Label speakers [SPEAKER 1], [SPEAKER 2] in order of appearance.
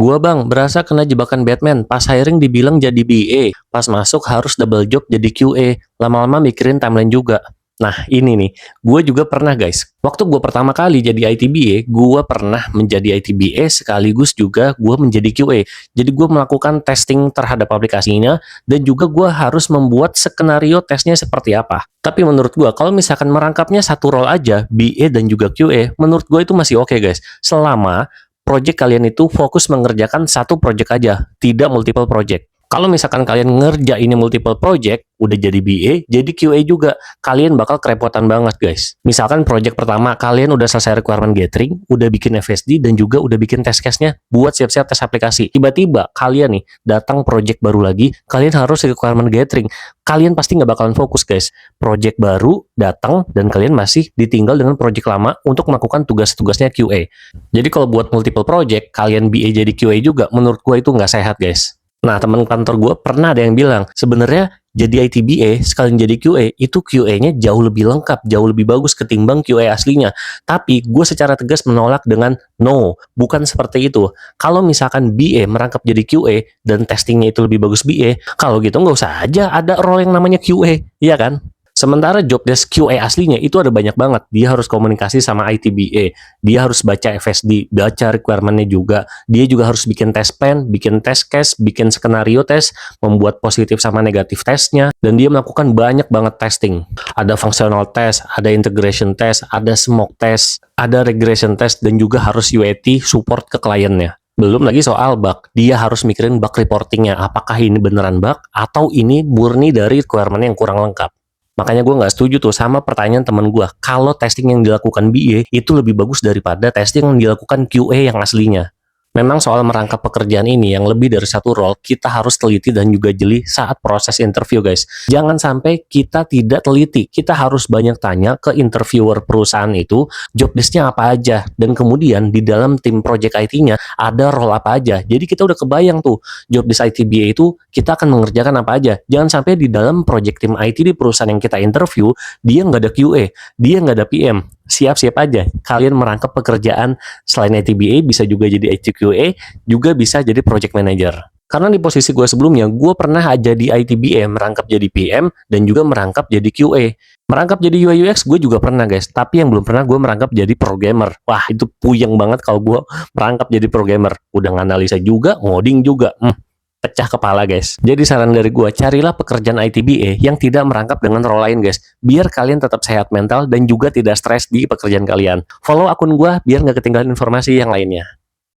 [SPEAKER 1] Gua bang, berasa kena jebakan Batman. Pas hiring dibilang jadi BA, pas masuk harus double job jadi QA. Lama-lama mikirin timeline juga. Nah ini nih, gue juga pernah guys. Waktu gue pertama kali jadi ITBA, gue pernah menjadi ITBA sekaligus juga gue menjadi QA. Jadi gue melakukan testing terhadap aplikasinya dan juga gue harus membuat skenario tesnya seperti apa. Tapi menurut gue, kalau misalkan merangkapnya satu role aja, BA dan juga QA, menurut gue itu masih oke guys. Selama project kalian itu fokus mengerjakan satu project aja, tidak multiple project. Kalau misalkan kalian ngerjain multiple project, udah jadi BA, jadi QA juga, kalian bakal kerepotan banget guys. Misalkan project pertama, kalian udah selesai requirement gathering, udah bikin FSD, dan juga udah bikin test case-nya, buat siap-siap tes aplikasi. Tiba-tiba, kalian nih, datang project baru lagi, kalian harus requirement gathering. Kalian pasti nggak bakalan fokus guys. Project baru datang, dan kalian masih ditinggal dengan project lama untuk melakukan tugas-tugasnya QA. Jadi kalau buat multiple project, kalian BA jadi QA juga, menurut gue itu nggak sehat guys. Nah, teman kantor gue pernah ada yang bilang, sebenarnya jadi ITBA sekalian jadi QA, itu QA-nya jauh lebih lengkap, jauh lebih bagus ketimbang QA aslinya. Tapi gue secara tegas menolak dengan no, bukan seperti itu. Kalau misalkan BA merangkap jadi QA dan testingnya itu lebih bagus BA, kalau gitu nggak usah aja ada role yang namanya QA, iya kan? Sementara job desk QA aslinya itu ada banyak banget. Dia harus komunikasi sama ITBA, dia harus baca FSD, baca requirement-nya juga. Dia juga harus bikin test plan, bikin test case, bikin skenario test, membuat positif sama negatif testnya, dan dia melakukan banyak banget testing. Ada functional test, ada integration test, ada smoke test, ada regression test, dan juga harus UAT support ke kliennya. Belum lagi soal bug, dia harus mikirin bug reportingnya, apakah ini beneran bug, atau ini murni dari requirement yang kurang lengkap. Makanya gue nggak setuju tuh sama pertanyaan temen gue. Kalau testing yang dilakukan BA itu lebih bagus daripada testing yang dilakukan QA yang aslinya. Memang soal merangkap pekerjaan ini yang lebih dari satu role, kita harus teliti dan juga jeli saat proses interview guys. Jangan sampai kita tidak teliti. Kita harus banyak tanya ke interviewer perusahaan itu, job desk-nya apa aja. Dan kemudian di dalam tim project IT-nya ada role apa aja. Jadi kita udah kebayang tuh, job desk ITBA itu kita akan mengerjakan apa aja. Jangan sampai di dalam project tim IT di perusahaan yang kita interview, dia nggak ada QA, dia nggak ada PM. Siap-siap aja, kalian merangkap pekerjaan selain ITBA, bisa juga jadi ITQA, juga bisa jadi project manager. Karena di posisi gue sebelumnya, gue pernah jadi ITBA, merangkap jadi PM, dan juga merangkap jadi QA. Merangkap jadi UI UX gue juga pernah guys, tapi yang belum pernah gue merangkap jadi programmer. Wah, itu puyeng banget kalau gue merangkap jadi programmer. Udah nganalisa juga, ngoding juga. Pecah kepala guys. Jadi saran dari gue, carilah pekerjaan ITBA yang tidak merangkap dengan role lain guys. Biar kalian tetap sehat mental dan juga tidak stres di pekerjaan kalian. Follow akun gue biar nggak ketinggalan informasi yang lainnya.